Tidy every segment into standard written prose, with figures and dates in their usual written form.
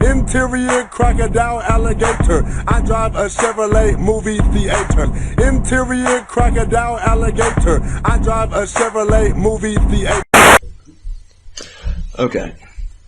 Interior crocodile alligator. I drive a Chevrolet movie theater. Interior crocodile alligator. I drive a Chevrolet movie theater. Okay.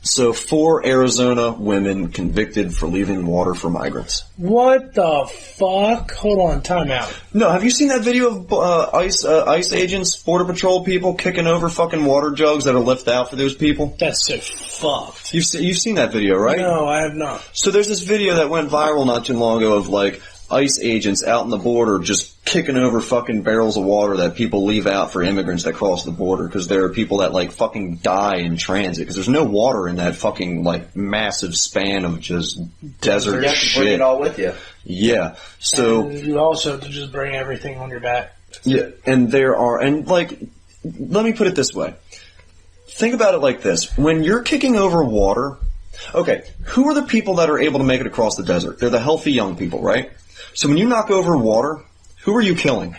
So 4 Arizona women convicted for leaving water for migrants. What the fuck? Hold on, time out. No, have you seen that video of ICE agents, Border Patrol people kicking over fucking water jugs that are left out for those people? That's so fucked. You've seen that video, right? No, I have not. So there's this video that went viral not too long ago of like ICE agents out on the border just kicking over fucking barrels of water that people leave out for immigrants that cross the border because there are people that like fucking die in transit because there's no water in that fucking like massive span of just desert You have to shit. bring it all with you. Yeah. So and you also have to just bring everything on your back. yeah, and there are like let me put it this way. Think about it like this. When you're kicking over water, okay, who are the people that are able to make it across the desert? They're the healthy young people, right? So when you knock over water, who are you killing?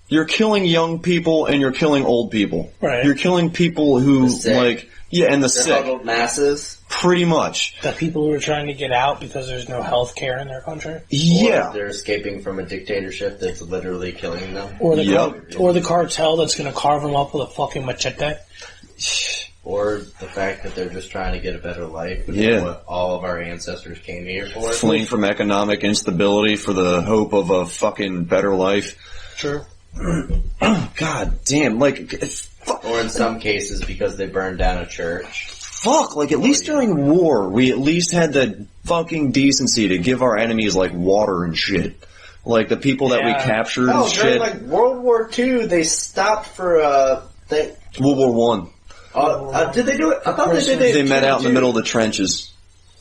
You're killing young people and you're killing old people. Right. You're killing people who, like, yeah, and the sick. Huddled masses. Pretty much. The people who are trying to get out because there's no health care in their country? Yeah. Or they're escaping from a dictatorship that's literally killing them. Or the cartel that's going to carve them up with a fucking machete? Or the fact that they're just trying to get a better life, which is what all of our ancestors came here for. Fleeing from economic instability for the hope of a fucking better life. Sure. God damn, like... Or in some cases because they burned down a church. Fuck, like at least during war, we at least had the fucking decency to give our enemies like water and shit. Like the people that we captured and shit. During like World War II, they stopped for World War One. Did they do it? I thought they did it. They met out in the middle of the trenches.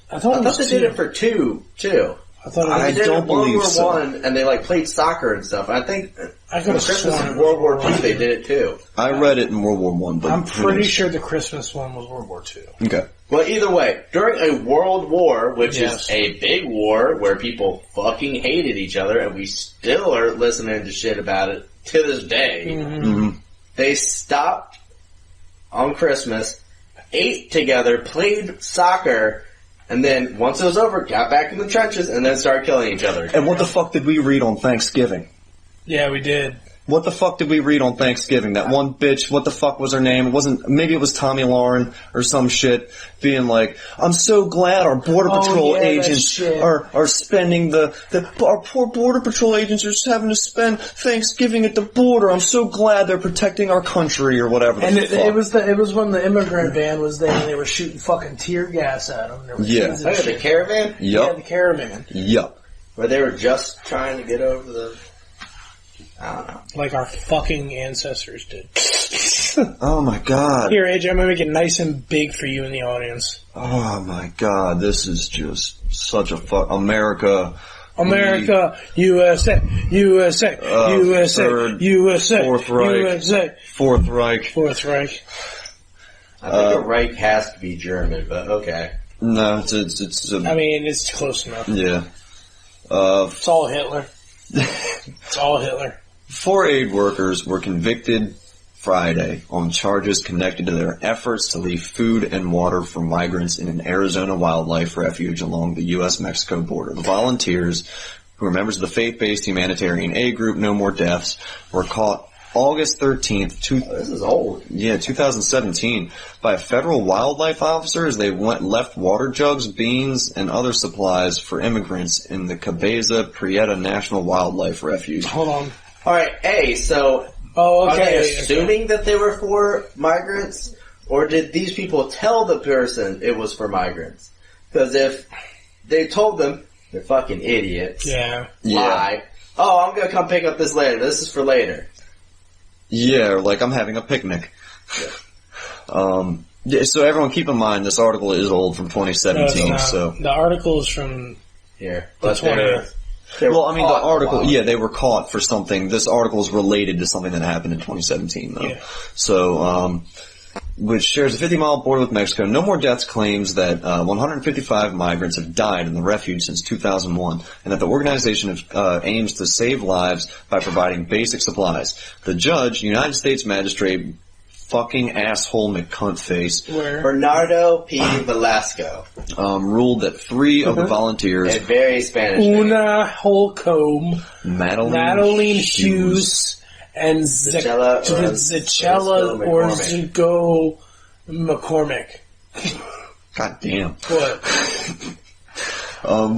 I thought they did it for 2 too. I don't believe so. World War I, and they like played soccer and stuff. I think I could have Christmas in World War II they did it too. I read it in World War One, but I'm pretty sure the Christmas one was World War II. Okay. Well, either way, during a world war, which is a big war where people fucking hated each other, and we still are listening to shit about it to this day, they stopped on Christmas, ate together, played soccer, and then once it was over, got back in the trenches, and then started killing each other. And what the fuck did we read on Thanksgiving? Yeah, we did. What the fuck did we read on Thanksgiving? That one bitch, what the fuck was her name? It wasn't, maybe it was Tommy Lauren or some shit, being like, I'm so glad our Border Patrol agents are spending our poor Border Patrol agents are just having to spend Thanksgiving at the border. I'm so glad they're protecting our country or whatever. And it was when the immigrant van was there and they were shooting fucking tear gas at them. The caravan? Yeah, the caravan. Yup. Where they were just trying to get over the... I don't know. Like our fucking ancestors did. Oh my god. Here, AJ, I'm going to make it nice and big for you in the audience. Oh my god, this is just such a America, USA, USA, USA, USA, Fourth Reich, USA. Fourth Reich. Fourth Reich. I think a Reich has to be German, but okay. No, it's I mean, it's close enough. Yeah. It's all Hitler. It's all Hitler. 4 aid workers were convicted Friday on charges connected to their efforts to leave food and water for migrants in an Arizona wildlife refuge along the U.S.-Mexico border. The volunteers, who are members of the faith-based humanitarian aid group No More Deaths, were caught August 13th, this is old. 2017, by a federal wildlife officer as they left water jugs, beans, and other supplies for immigrants in the Cabeza Prieta National Wildlife Refuge. Hold on. All right, so are they assuming that they were for migrants, or did these people tell the person it was for migrants? Because if they told them, they're fucking idiots. Yeah. Lie. Oh, I'm gonna come pick up this later. This is for later. Yeah, or like I'm having a picnic. So everyone keep in mind this article is old from 2017. So the article is from here. The 20th. Well, I mean, the article, they were caught for something. This article is related to something that happened in 2017, though. Yeah. So, which shares a 50-mile border with Mexico. No More Deaths claims that 155 migrants have died in the refuge since 2001, and that the organization aims to save lives by providing basic supplies. The judge, United States Magistrate fucking asshole McCuntface Bernardo P. Velasco ruled that 3 of the volunteers, a very Spanish name. Una Holcomb, Madeline Hughes, and Zicella or Zico McCormick. God damn. What?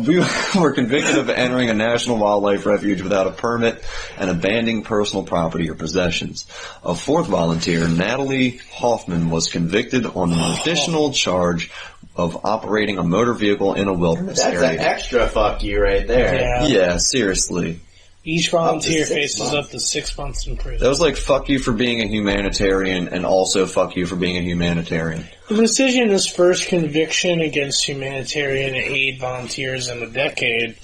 We were convicted of entering a national wildlife refuge without a permit and abandoning personal property or possessions. A 4th volunteer, Natalie Hoffman, was convicted on an additional charge of operating a motor vehicle in a wilderness area. That's an extra fuck you right there. Yeah, seriously. Each volunteer faces up to 6 months in prison. That was like, fuck you for being a humanitarian, and also fuck you for being a humanitarian. The decision is first conviction against humanitarian aid volunteers in a decade,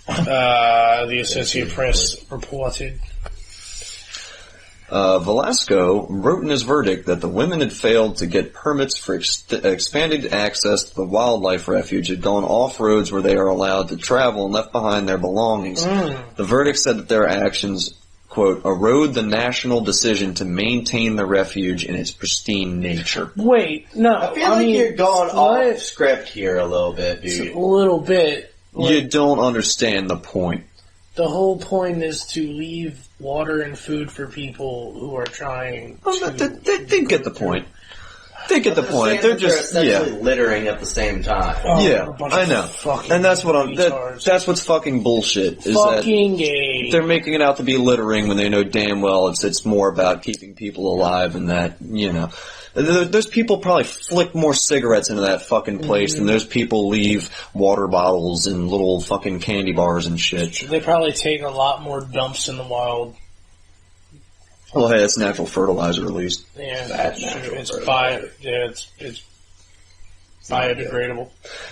the Associated Press reported. Velasco wrote in his verdict that the women had failed to get permits for expanded access to the wildlife refuge, had gone off roads where they are allowed to travel, and left behind their belongings. The verdict said that their actions, quote, erode the national decision to maintain the refuge in its pristine nature. Wait, no. I feel like you're going off script here a little bit, dude. A little bit. You don't understand the point. The whole point is to leave water and food for people who are trying to... They get the point. They get the point. They're just essentially littering at the same time. Oh, yeah, I know, and that's what that's what's fucking bullshit. Is fucking that gay. They're making it out to be littering when they know damn well it's more about keeping people alive, and that, you know. Those people probably flick more cigarettes into that fucking place than those people leave water bottles and little fucking candy bars and shit. They probably take a lot more dumps in the wild. Well, hey, it's natural fertilizer, at least. Yeah, that's true. It's biodegradable.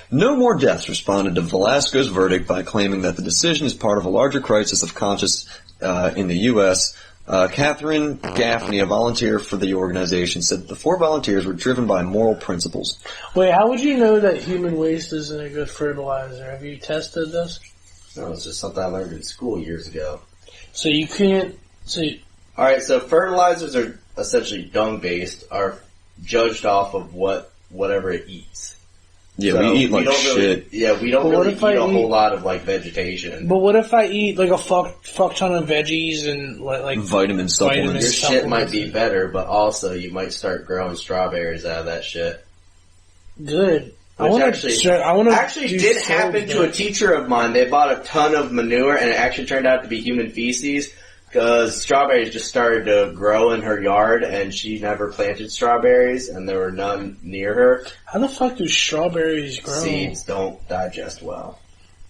No more deaths responded to Velasco's verdict by claiming that the decision is part of a larger crisis of conscience in the U.S. Catherine Gaffney, a volunteer for the organization, said that the 4 volunteers were driven by moral principles. Wait, how would you know that human waste isn't a good fertilizer? Have you tested this? No, it's just something I learned in school years ago. So you can't... Alright, so fertilizers are essentially dung-based, are judged off of whatever it eats. Yeah, so we eat like shit. We don't really eat a whole lot of like vegetation. But what if I eat like a fuck ton of veggies and like vitamin supplements? Your shit might be better, but also you might start growing strawberries out of that shit. Good. Which actually did happen to a teacher of mine. They bought a ton of manure, and it actually turned out to be human feces. Because strawberries just started to grow in her yard, and she never planted strawberries, and there were none near her. How the fuck do strawberries grow? Seeds don't digest well.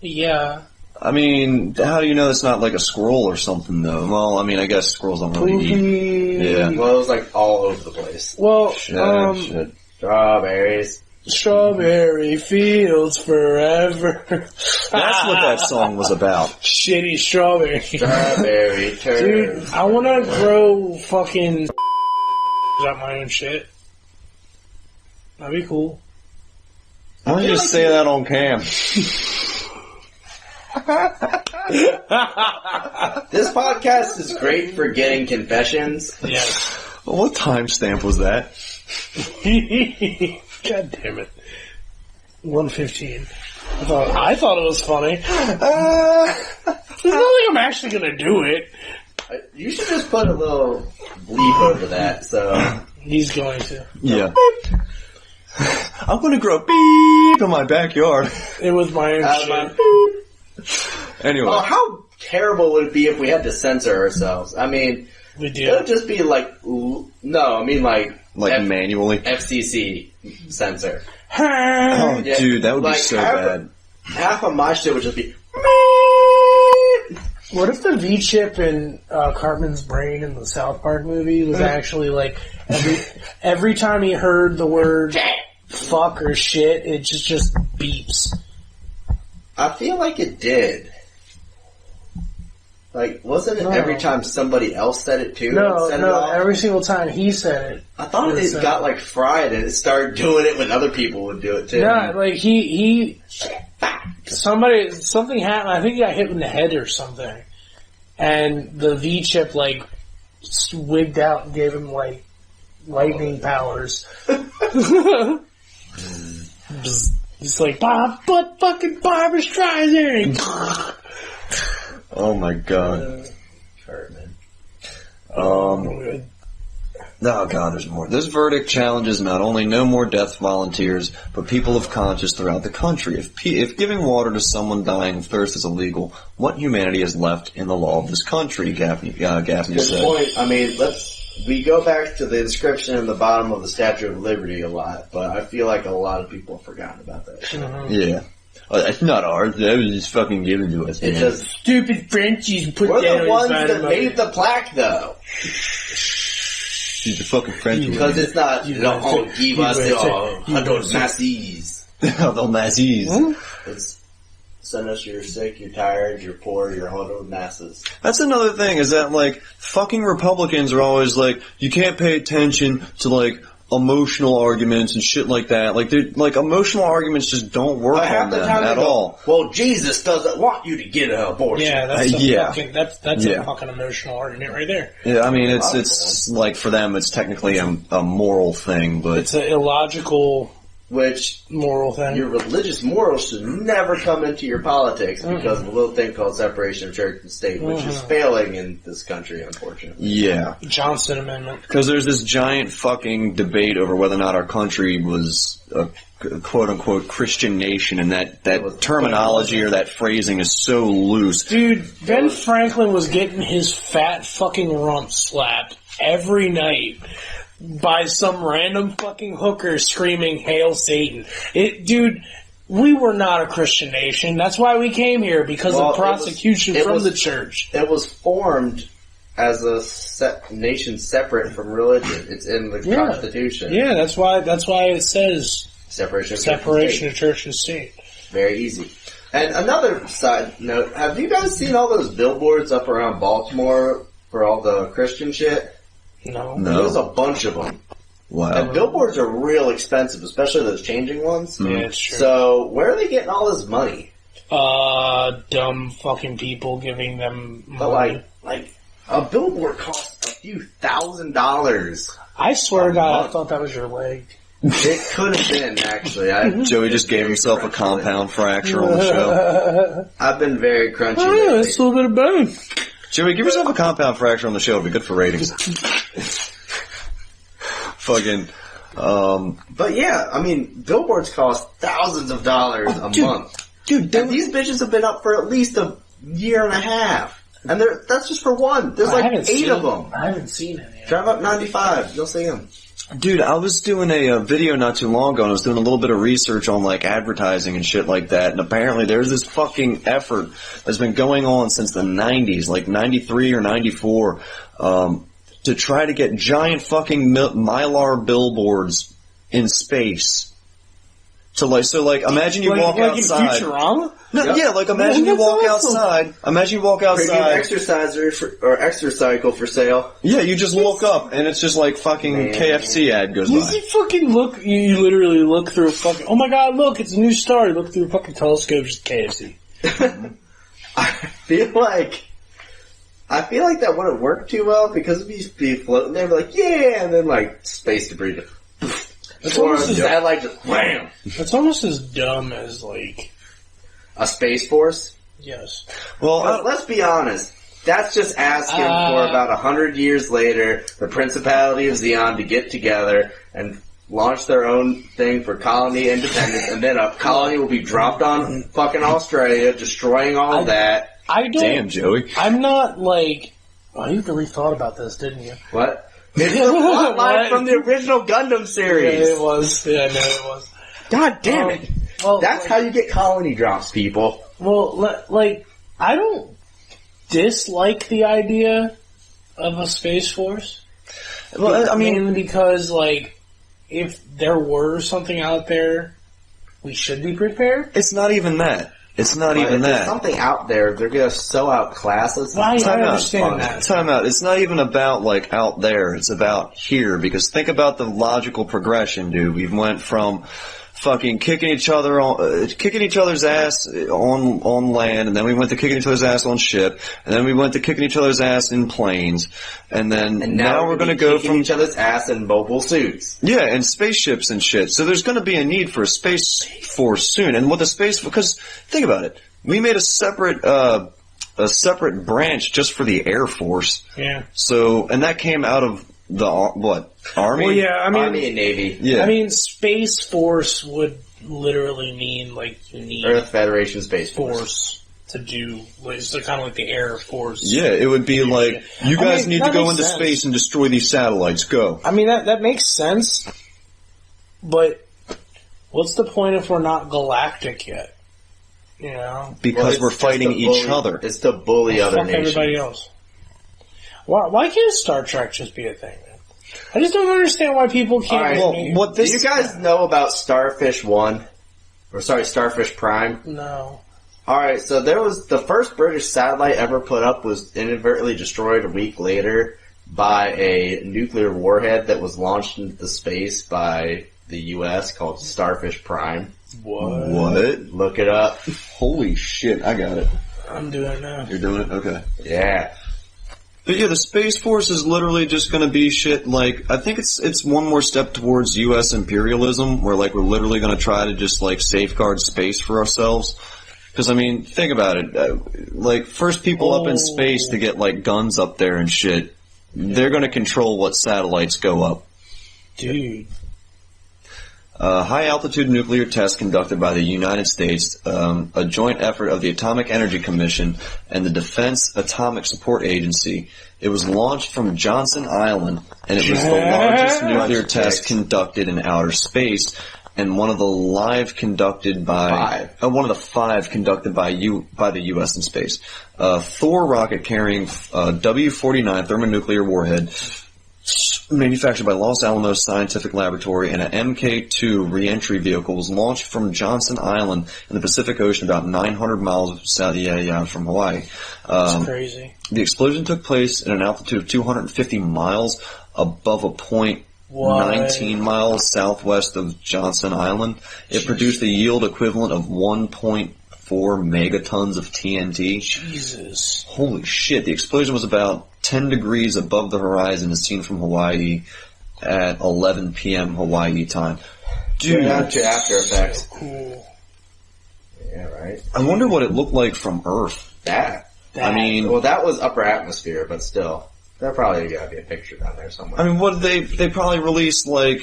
Yeah. I mean, how do you know it's not like a squirrel or something, though? Well, I mean, I guess squirrels don't really eat. Yeah. Well, it was like all over the place. Well, shit. Strawberries. Strawberry fields forever. That's what that song was about. Shitty strawberry. Strawberry turd. Dude, I want to grow fucking out my own shit. That'd be cool. Why don't you just say that on cam? This podcast is great for getting confessions. Yes. Well, what timestamp was that? God damn it. 1:15. I thought it was funny. It's not like I'm actually gonna do it. You should just put a little bleep over that, so... He's going to. Yeah. I'm gonna grow beep in my backyard. It was my own shit. Anyway. Oh, how terrible would it be if we had to censor ourselves? I mean... We do. It would just be like... No, I mean like manually? FCC censor. Oh, yeah, dude, that would be so bad. Half of my shit would just be... What if the V-chip in Cartman's brain in the South Park movie was actually like... Every time he heard the word fuck or shit, it just beeps. I feel like it did. Like, wasn't it every time somebody else said it too? No, every single time he said it. I thought it got like fried and it started doing it when other people would do it too. No, like something happened. I think he got hit in the head or something. And the V-chip like wigged out and gave him like lightning powers. It's like, fucking Barbra Streisand. Oh my god. Oh god, there's more. This verdict challenges not only no more death volunteers, but people of conscience throughout the country. If giving water to someone dying of thirst is illegal, what humanity is left in the law of this country? Gaffney Good said. point. I mean, we go back to the description in the bottom of the Statue of Liberty a lot, but I feel like a lot of people have forgotten about that. Mm-hmm. Yeah. It's not ours. That was just fucking given to us. It does. Stupid Frenchies put We're that the on ones his that made the plaque, though. She's the fucking French. Because it's not, give us the Nazis. The Nazis. It's send us you're sick, you're tired, you're poor, you're hundred masses. That's another thing, is that, like, fucking Republicans are always like, you can't pay attention to, like, emotional arguments and shit like that. Like, emotional arguments just don't work on them at all. Well, Jesus doesn't want you to get an abortion. Yeah, that's Yeah. a fucking emotional argument right there. Yeah, I mean, it's like, for them, it's technically a moral thing, but... It's an illogical... Which moral thing. Your religious morals should never come into your politics because of a little thing called separation of church and state, which is failing in this country, unfortunately. Yeah. Johnson Amendment. Because there's this giant fucking debate over whether or not our country was a quote-unquote Christian nation, and that terminology or that phrasing is so loose. Dude, Ben Franklin was getting his fat fucking rump slapped every night by some random fucking hooker screaming, "Hail Satan." Dude, we were not a Christian nation. That's why we came here, because of prosecution from the church. It was formed as a nation separate from religion. It's in the Constitution. Yeah, that's why it says separation of church and state. Very easy. And another side note, have you guys seen all those billboards up around Baltimore for all the Christian shit? No. There's a bunch of them. Wow. And billboards are real expensive, especially those changing ones. Yeah, it's true. So, where are they getting all this money? Dumb fucking people giving them money. But like, a billboard costs a few $1,000s. I swear to God, I thought that was your leg. It could have been, actually. Joey just gave himself a compound fracture on the show. I've been very crunchy Oh, lately. yeah, it's a little bit of bone. Joey, give yourself a compound fracture on the show. It'll be good for ratings. Fucking, But yeah, I mean, billboards cost thousands of dollars a month. Dude, and these bitches have been up for at least a year and a half. And that's just for one. There's like 8 of them. I haven't seen any. Drive up 95. You'll see them. Dude, I was doing a video not too long ago, and I was doing a little bit of research on, like, advertising and shit like that, and apparently there's this fucking effort that's been going on since the 90s, like 93 or 94, to try to get giant fucking mylar billboards in space. So imagine you walk outside. Like in Futurama? No, yeah, like imagine you walk outside. Imagine you walk outside. Exerciser exercycle for sale. Yeah, you just look up and it's just like fucking KFC ad goes by. You fucking look. You literally look through a fucking. Oh my God! Look, it's a new star. You look through a fucking telescope. Just KFC. I feel like that wouldn't work too well because it'd be floating there, like and then like space debris. It's almost as satellite just wham. It's almost as dumb as like a space force. Yes. Well, let's be honest. That's just asking for about 100 years later the Principality of Xeon to get together and launch their own thing for colony independence, and then a colony will be dropped on fucking Australia, destroying all of that. Damn, Joey. I'm not like. Oh, you really thought about this, didn't you? What? It's the plotline from the original Gundam series. Yeah, it was. Yeah, I know it was. God damn it. Well, that's how you get colony drops, people. Well, I don't dislike the idea of a space force. Well, I mean, mainly because, if there were something out there, we should be prepared. It's not even that. It's not even that. There's something out there. They're going to so outclass us. I understand that. Time out. It's not even about, out there. It's about here. Because think about the logical progression, dude. We went from fucking kicking each other's ass on land, and then we went to kicking each other's ass on ship, and then we went to kicking each other's ass in planes, and now we're going to go from each other's ass in mobile suits. Yeah, and spaceships and shit. So there's going to be a need for a space force soon, and what the space, because think about it, we made a separate branch just for the Air Force. Yeah. So, and that came out of the Army? Well, yeah, I mean, Army and Navy. Yeah. I mean, Space Force would literally mean like you need Earth Federation Space Force to do. It's kind of like the Air Force. Yeah, it would be like, you guys need to go into space and destroy these satellites. Go. I mean, that makes sense, but what's the point if we're not galactic yet? You know? Because we're fighting each other. It's to bully other nations. Everybody else. Why can't Star Trek just be a thing, man? I just don't understand why people can't. Right. Do you guys know about Starfish 1? Or sorry, Starfish Prime? No. Alright, so there was the first British satellite ever put up was inadvertently destroyed a week later by a nuclear warhead that was launched into space by the US called Starfish Prime. What? Look it up. Holy shit, I got it. I'm doing it now. You're doing it? Okay. Yeah. But yeah, the Space Force is literally just going to be shit like, I think it's one more step towards U.S. imperialism, where like we're literally going to try to just like safeguard space for ourselves. Because I mean, think about it, like first people up in space to get like guns up there and shit, they're going to control what satellites go up. Dude. High-altitude nuclear tests conducted by the United States, a joint effort of the Atomic Energy Commission and the Defense Atomic Support Agency. It was launched from Johnson Island, and it was the largest nuclear test conducted in outer space, and one of the five conducted by the U.S. in space. Thor rocket carrying W-49 thermonuclear warhead, manufactured by Los Alamos Scientific Laboratory, and an Mk-2 reentry vehicle was launched from Johnson Island in the Pacific Ocean about 900 miles south from Hawaii. That's crazy. The explosion took place at an altitude of 250 miles above a point 19 miles southwest of Johnson Island. It produced a yield equivalent of 1.4 megatons of TNT. Jesus. Holy shit. The explosion was about 10 degrees above the horizon as seen from Hawaii at 11 p.m. Hawaii time. Dude. After Effects. So cool. Yeah, right. I wonder what it looked like from Earth. I mean... Well, that was upper atmosphere, but still. There probably got to be a picture down there somewhere. I mean, what did they probably released, like,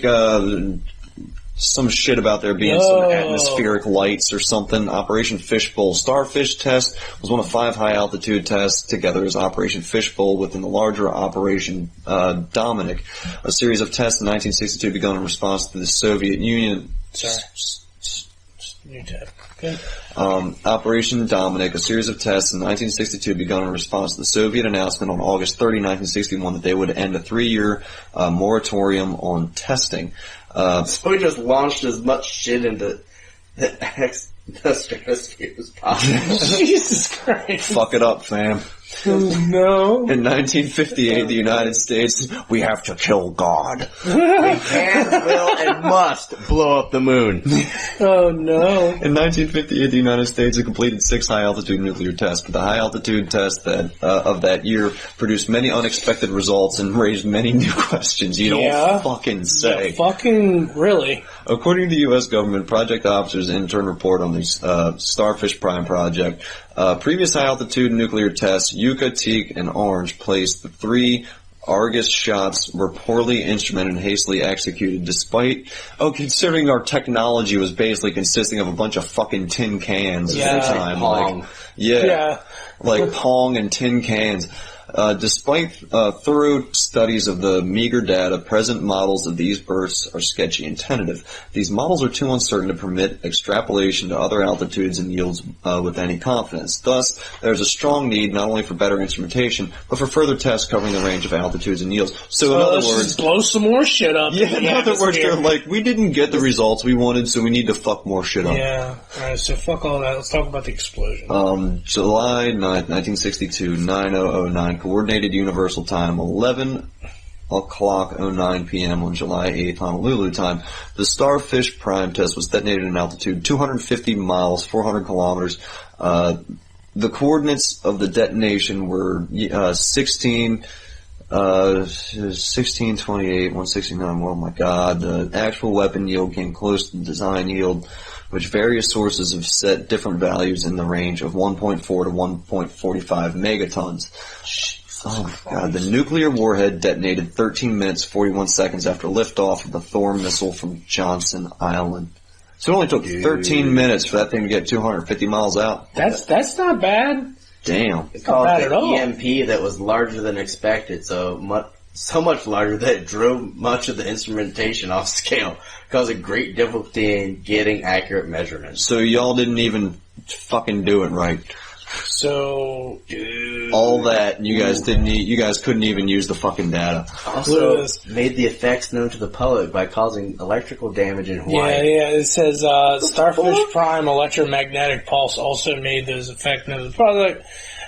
some shit about there being some atmospheric lights or something. Operation Fishbowl. Starfish test was one of 5 high-altitude tests together as Operation Fishbowl within the larger Operation Dominic. A series of tests in 1962 begun in response to the Soviet Union. Sorry. New tab. Okay. Operation Dominic, a series of tests in 1962 begun in response to the Soviet announcement on August 30, 1961 that they would end a 3-year moratorium on testing. So we just launched as much shit into the stratosphere as possible. Jesus Christ. Fuck it up, fam. No. In 1958, the United States, we have to kill God. We can, will, and must blow up the moon. Oh, no. In 1958, the United States had completed 6 high-altitude nuclear tests, but the high-altitude test of that year produced many unexpected results and raised many new questions. You don't fucking say. Yeah, fucking really. According to the U.S. government, project officers' intern report on the Starfish Prime project, previous high-altitude nuclear tests, Yucca, Teak, and Orange, placed the 3 Argus shots were poorly instrumented and hastily executed despite, considering our technology was basically consisting of a bunch of fucking tin cans at the time. Pong. Like Pong and tin cans. Despite thorough studies of the meager data, present models of these bursts are sketchy and tentative. These models are too uncertain to permit extrapolation to other altitudes and yields with any confidence. Thus, there is a strong need not only for better instrumentation, but for further tests covering the range of altitudes and yields. So in other let's words, just blow some more shit up. Yeah, in other words, they're like, we didn't get the results we wanted, so we need to fuck more shit up. Yeah. Alright, so fuck all that. Let's talk about the explosion. July 9th, 1962, 9009, Coordinated Universal Time, 11 o'clock 09 p.m. on July 8th, Honolulu time. The Starfish Prime test was detonated at altitude 250 miles, 400 kilometers. The coordinates of the detonation were 1628, 169. Oh my God! The actual weapon yield came close to the design yield, which various sources have set different values in the range of 1.4 to 1.45 megatons. Oh my God! The nuclear warhead detonated 13 minutes 41 seconds after liftoff of the Thor missile from Johnson Island. So it only took 13 minutes for that thing to get 250 miles out. That's not bad. Damn. It's called bad at the all. EMP that was larger than expected, so much larger that it drove much of the instrumentation off scale, causing great difficulty in getting accurate measurements. So y'all didn't even fucking do it right. So, All that, and you guys couldn't even use the fucking data. Also, made the effects known to the public by causing electrical damage in Hawaii. yeah, it says Starfish Prime electromagnetic pulse also made those effects known to the public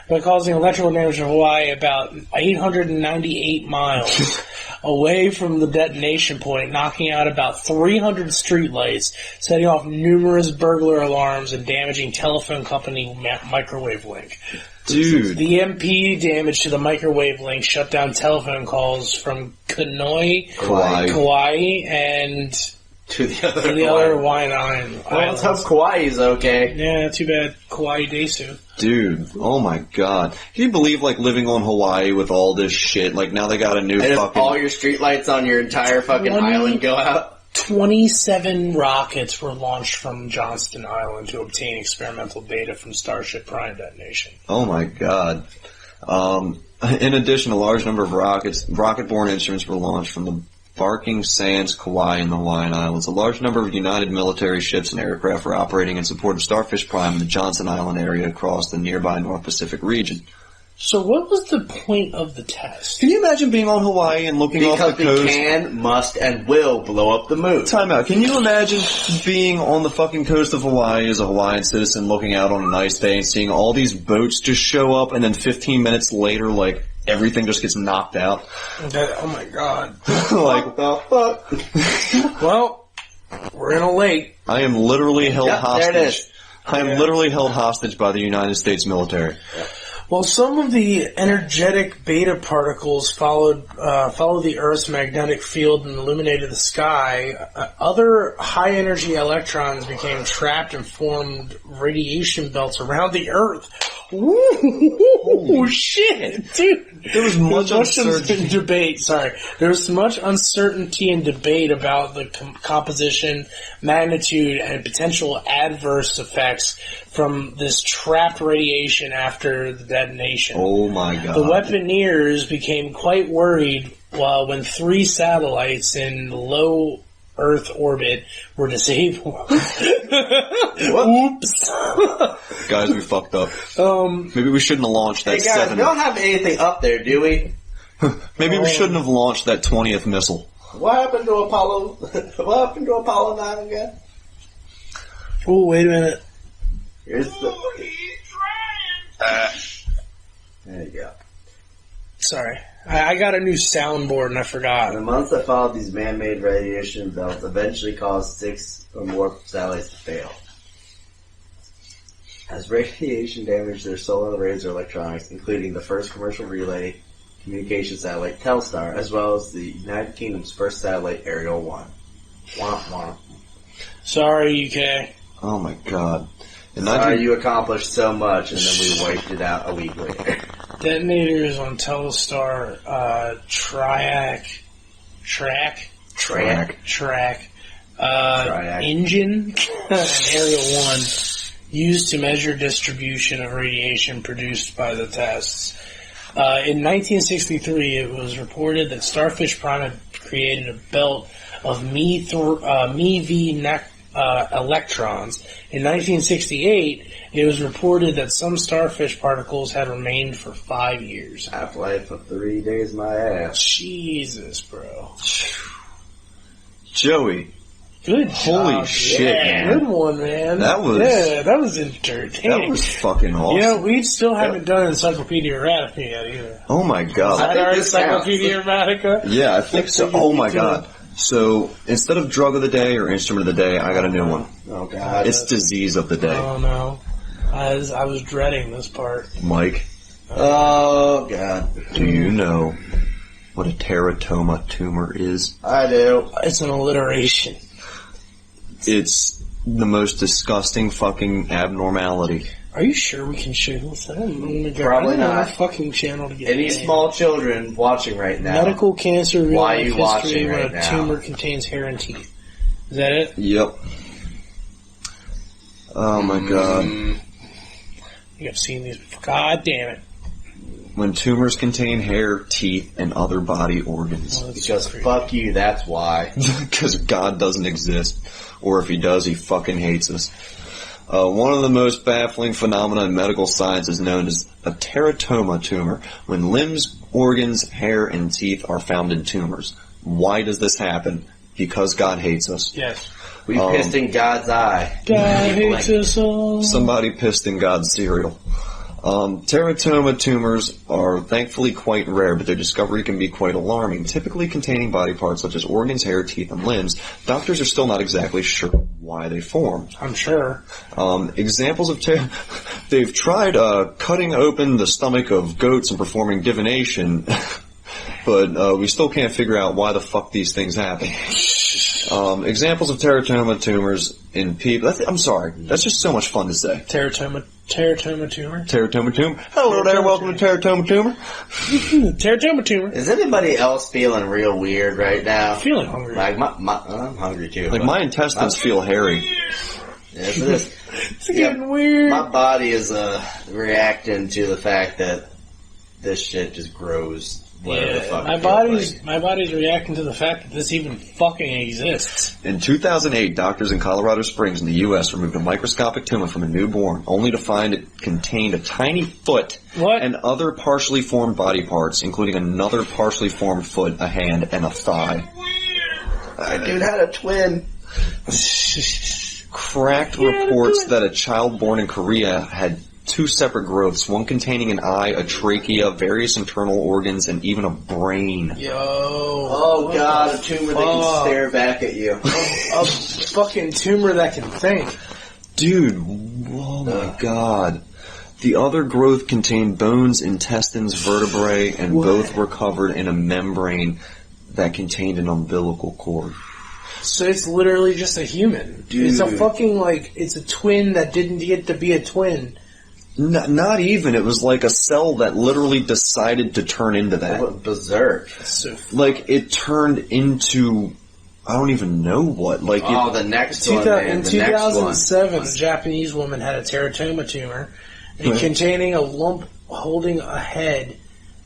by causing electrical damage in Hawaii about 898 miles away from the detonation point, knocking out about 300 streetlights, setting off numerous burglar alarms, and damaging telephone company microwave link. Dude. The EMP damage to the microwave link shut down telephone calls from Kauai, and To the other, Hawaiian Islands. Well, let's hope Kauai's okay. Yeah, too bad. Kauai Desu. Dude, oh my God. Can you believe, like, living on Hawaii with all this shit? Like, now they got a new And if fucking... all your streetlights on your entire fucking island go out. 27 rockets were launched from Johnston Island to obtain experimental data from Starship Prime detonation. Oh my God. In addition, a large number of rocket-borne instruments were launched from the Barking Sands, Kauai, and the Hawaiian Islands. A large number of United military ships and aircraft were operating in support of Starfish Prime in the Johnson Island area across the nearby North Pacific region. So what was the point of the test? Can you imagine being on Hawaii and looking off the Because we coast? can, must, and will blow up the moon. Time out. Can you imagine being on the fucking coast of Hawaii as a Hawaiian citizen looking out on a nice day and seeing all these boats just show up and then 15 minutes later, like, everything just gets knocked out? Oh my God. Like, the fuck? Well, we're in a lake. I am literally held hostage. There it is. I am literally held hostage by the United States military. Well, some of the energetic beta particles follow the Earth's magnetic field and illuminated the sky. Other high-energy electrons became trapped and formed radiation belts around the Earth. Ooh, shit, dude! There was much uncertainty. There was much uncertainty and debate about the composition, magnitude, and potential adverse effects from this trapped radiation after the detonation. Oh my God. The weaponeers became quite worried when 3 satellites in low Earth orbit were disabled. Oops. Guys, we fucked up. Maybe we shouldn't have launched that Hey guys, we don't have anything up there, do we? Maybe we shouldn't have launched that 20th missile. What happened to Apollo? What happened to Apollo 9 again? Oh, wait a minute. Here's the... There you go. Sorry. I got a new soundboard and I forgot. The months that followed, these man-made radiation belts eventually caused 6 or more satellites to fail. As radiation damaged their solar arrays or electronics, including the first commercial relay communication satellite Telstar, as well as the United Kingdom's first satellite Ariel 1. Womp womp. Sorry, UK. Oh my God. Sorry you accomplished so much and then we wiped it out a week later. Detonators on Telstar, Track, engine, and Ariel 1 used to measure distribution of radiation produced by the tests. In 1963, it was reported that Starfish Prime had created a belt of MeV electrons. In 1968, it was reported that some starfish particles had remained for 5 years. Half-life of 3 days, my ass. Jesus, bro. Joey, Good Holy job. shit, Yeah, man. good one, man. That was entertaining. That was fucking awesome. You know, we still haven't done Encyclopedia Erratica yet either. Oh my god. Is that think our this Encyclopedia Erratica? Yeah, I think so. Oh my god. So instead of drug of the day or instrument of the day, I got a new one. Oh god. It's disease of the day. Oh no. I was dreading this part. Mike, Oh god. do you know what a teratoma tumor is? I do. It's an alliteration. It's the most disgusting fucking abnormality. Are you sure we can show this? Probably on our not. fucking channel to get Any banned. small children watching right now. Medical cancer real Why are life you history watching when right a now? tumor contains hair and teeth. Is that it? Yep. Oh my god. I think I've seen these before. God damn it. When tumors contain hair, teeth, and other body organs. Oh, that's Because so creepy. fuck you, that's why. Because God doesn't exist. Or if he does, he fucking hates us. One of the most baffling phenomena in medical science is known as a teratoma tumor, when limbs, organs, hair, and teeth are found in tumors. Why does this happen? Because God hates us. Yes. We pissed in God's eye. God hates us all. Somebody pissed in God's cereal. Teratoma tumors are thankfully quite rare, but their discovery can be quite alarming. Typically containing body parts such as organs, hair, teeth, and limbs, doctors are still not exactly sure why they form. I'm sure. Examples of they've tried cutting open the stomach of goats and performing divination, but we still can't figure out why the fuck these things happen. Examples of teratoma tumors in people. I'm sorry, that's just so much fun to say. Teratoma tumor? Teratoma tumor. Hello there, welcome to Teratoma tumor. Teratoma tumor. Is anybody else feeling real weird right now? Feeling hungry. Like, I'm hungry too. Like, but my intestines feel hairy. Yes, it is. It's getting weird. My body is reacting to the fact that this shit just grows. Whatever the fuck my it feels like. body's reacting to the fact that this even fucking exists. In 2008, doctors in Colorado Springs in the U.S. removed a microscopic tumor from a newborn, only to find it contained a tiny foot and other partially formed body parts, including another partially formed foot, a hand, and a thigh. My dude had a twin. Cracked reports that a child born in Korea had two separate growths, one containing an eye, a trachea, various internal organs, and even a brain. Yo. Oh god, a tumor that can stare back at you. A fucking tumor that can think. Dude, oh my god. The other growth contained bones, intestines, vertebrae, and both were covered in a membrane that contained an umbilical cord. So it's literally just a human. Dude. It's a fucking, it's a twin that didn't get to be a twin. Not even. It was like a cell that literally decided to turn into that. What berserk. So Like, it turned into, I don't even know what. Like, The next one, man. in The 2007, next a Japanese woman had a teratoma tumor containing a lump holding a head,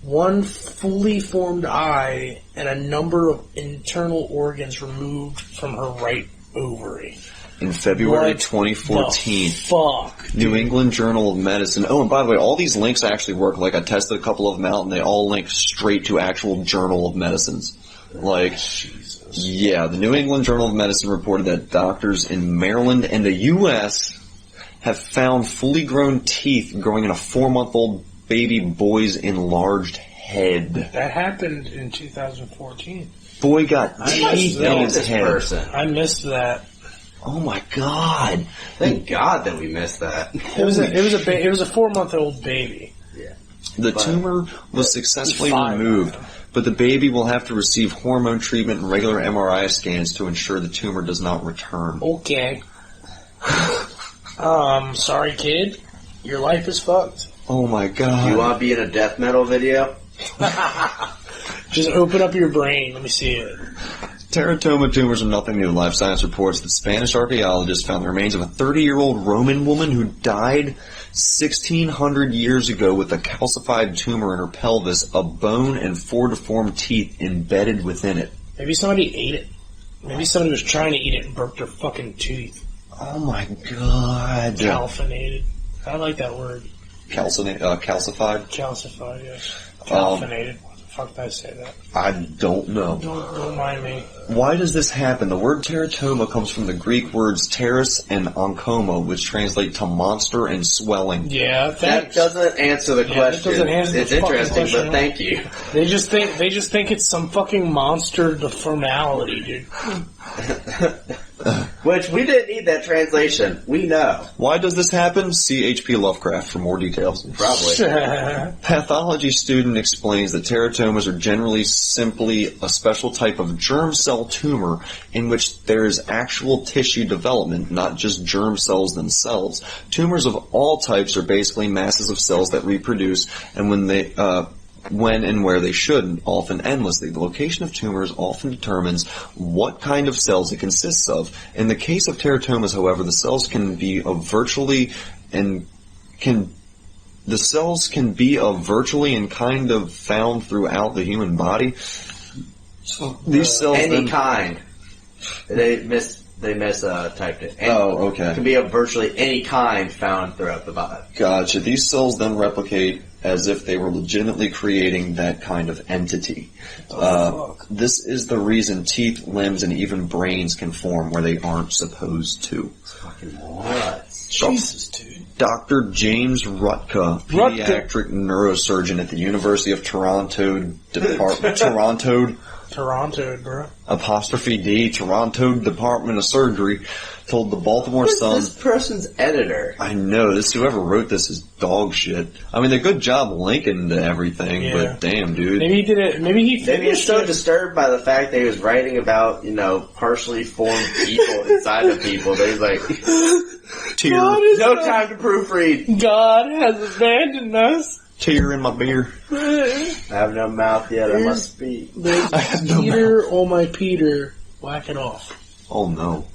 one fully formed eye, and a number of internal organs removed from her right ovary. in February What 2014. the fuck? New England Journal of Medicine. Oh, and by the way, all these links actually work. Like, I tested a couple of them out, and they all link straight to actual Journal of Medicines. Like, Jesus. yeah, the New England Journal of Medicine reported that doctors in Maryland and the U.S. have found fully grown teeth growing in a 4-month-old baby boy's enlarged head. That happened in 2014. Boy got I teeth missed in that. his this head. person. I missed that. Oh my god! Thank God that we missed that. It was a 4-month-old baby. The tumor was successfully 5 removed, now. but the baby will have to receive hormone treatment and regular MRI scans to ensure the tumor does not return. Okay. Sorry, kid. Your life is fucked. Oh my god! You want to be in a death metal video? Just open up your brain. Let me see it. Teratoma tumors are nothing new. Life Science reports that Spanish archaeologists found the remains of a 30-year-old Roman woman who died 1,600 years ago with a calcified tumor in her pelvis, a bone, and 4 deformed teeth embedded within it. Maybe somebody ate it. Maybe somebody was trying to eat it and broke their fucking tooth. Oh my god! Calcinated. I like that word. Calcified? Calcified, yes. Calcinated. fuck did I say that? I don't know. Don't mind me. Why does this happen? The word teratoma comes from the Greek words teres and onkoma, which translate to monster and swelling. Yeah, That thanks. doesn't answer the question. doesn't answer the it's fucking interesting, question. but thank you. They just think it's some fucking monster deformality, dude. Which we didn't need that translation. We know. Why does this happen? See H.P. Lovecraft for more details. Probably. Pathology student explains that teratomas are generally simply a special type of germ cell tumor in which there is actual tissue development, not just germ cells themselves. Tumors of all types are basically masses of cells that reproduce, and when and where they should, often endlessly. The location of tumors often determines what kind of cells it consists of. In the case of teratomas, however, the cells can be of virtually and kind of found throughout the human body. So these cells Kind. They mistyped it. Okay. It can be of virtually any kind found throughout the body. Gotcha. These cells then replicate as if they were legitimately creating that kind of entity. This is the reason teeth, limbs, and even brains can form where they aren't supposed to. Fucking what? Jesus, dude. Dr. James Rutka, pediatric neurosurgeon at the University of Toronto, Toronto, bro. 'D, Toronto Department of Surgery, told the Baltimore Sun. This person's editor. I know, whoever wrote this is dog shit. I mean, a good job linking to everything, but damn, dude. Maybe he did it. Maybe he's so disturbed by the fact that he was writing about, partially formed people inside of people that he's like, no time to proofread. God has abandoned us. Tear in my beer. I have no mouth yet, I must speak. Peter, oh my Peter, whack it off. Oh no.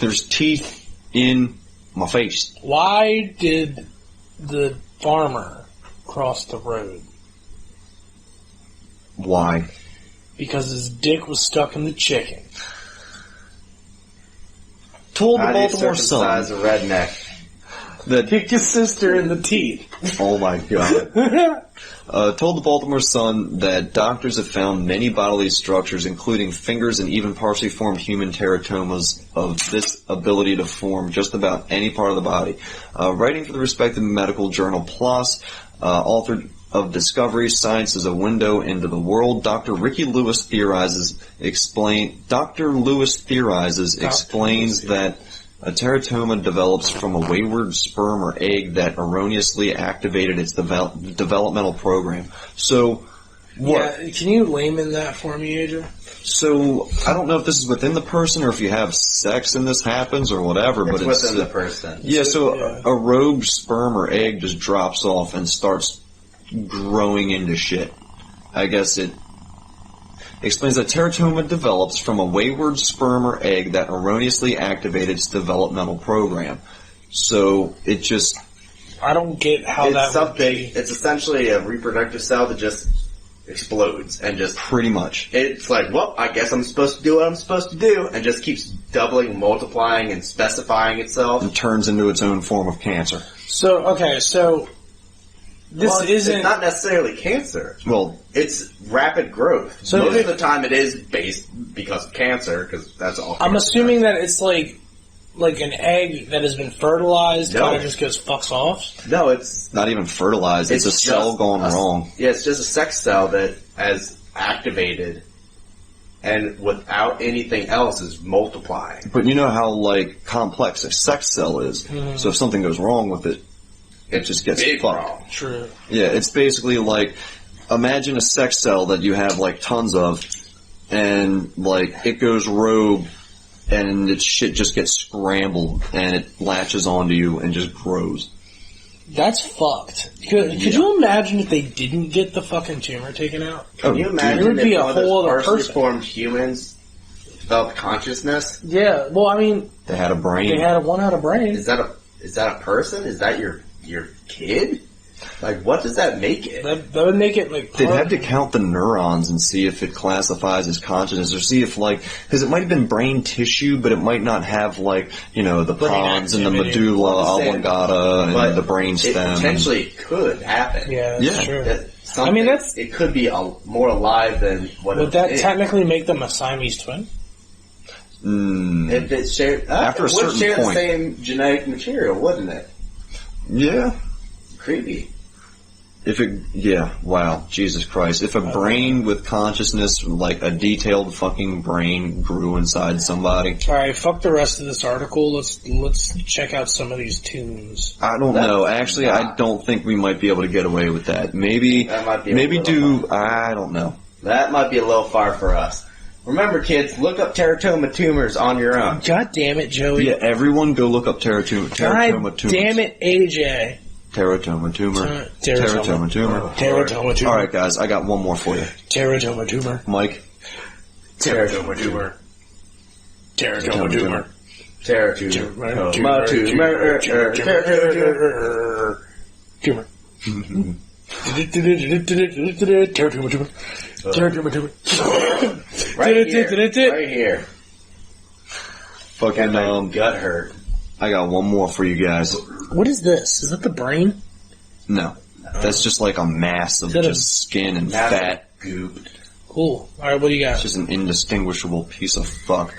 There's teeth in my face. Why did the farmer cross the road? Why? Because his dick was stuck in the chicken. Told the How do you Baltimore Sun. circumcise a redneck? That Kick his sister in the teeth. Oh my god. Told the Baltimore Sun that doctors have found many bodily structures, including fingers and even partially formed human teratomas, of this ability to form just about any part of the body. Writing for the respected medical journal PLOS, author of Discovery, Science is a Window into the World, Dr. Lewis theorizes that a teratoma develops from a wayward sperm or egg that erroneously activated its developmental program. So, what? Yeah, can you layman that for me, Adrian? So, I don't know if this is within the person or if you have sex and this happens or whatever, but it's within the person. Yeah, so a rogue sperm or egg just drops off and starts growing into shit. I guess it explains that teratoma develops from a wayward sperm or egg that erroneously activated its developmental program. So it just... I don't get how that would be. It's essentially a reproductive cell that just explodes and just... Pretty much. It's like, well, I guess I'm supposed to do what I'm supposed to do, and just keeps doubling, multiplying, and specifying itself. And turns into its own form of cancer. So, okay, so... It's not necessarily cancer. Well, it's rapid growth. So most of the time, it is based because of cancer, because that's all. I'm assuming that it's like an egg that has been fertilized, kind of just goes fucks off. No, it's not even fertilized. It's a cell gone wrong. Yeah, it's just a sex cell that has activated, and without anything else is multiplying. But you know how complex a sex cell is. Mm-hmm. So if something goes wrong with it, it just gets fucked. Wrong. True. Yeah, it's basically imagine a sex cell that you have tons of, and it goes rogue, and its shit just gets scrambled, and it latches onto you and just grows. That's fucked. Could you imagine if they didn't get the fucking tumor taken out? Can you imagine it would be if a one whole of those other partially person. formed humans developed consciousness? Yeah. Well, I mean, they had a brain. One had a brain. Is that a person? Is that your kid? What does that make it? That would make it They'd have to count the neurons and see if it classifies as consciousness, or see if because it might have been brain tissue, but it might not have the pons and the medulla oblongata and the brain stem. It potentially could happen. Yeah, that's true. I mean, that's... It could be more alive than what Would it that is. technically make them a Siamese twin? Mm, If it shared... After a it would certain share point. the same genetic material, wouldn't it? yeah. Creepy. If it, yeah, wow, Jesus Christ. If a brain with consciousness, like a detailed fucking brain, grew inside somebody. Alright, fuck the rest of this article. Let's check out some of these tunes. I don't know. Actually, I don't think we might be able to get away with that. Maybe, That might be I don't know. That might be a little far for us. Remember, kids, look up teratoma tumors on your own. God damn it, Joey. Yeah, everyone go look up teratoma God tumors. damn it, AJ. Teratoma tumor. Teratoma tumor. Teratoma tumor. Alright, guys, I got one more for you. Teratoma tumor. Mike. Teratoma tumor. Teratoma tumor. Teratoma tumor. Tumor. Teratoma tumor. Teratoma tumor. Right here. Fucking, Gut hurt. I got one more for you guys. What is this? Is that the brain? No. That's just like a mass of Is that a just skin and mass of fat. goop? Cool. Alright, what do you got? It's just an indistinguishable piece of fuck.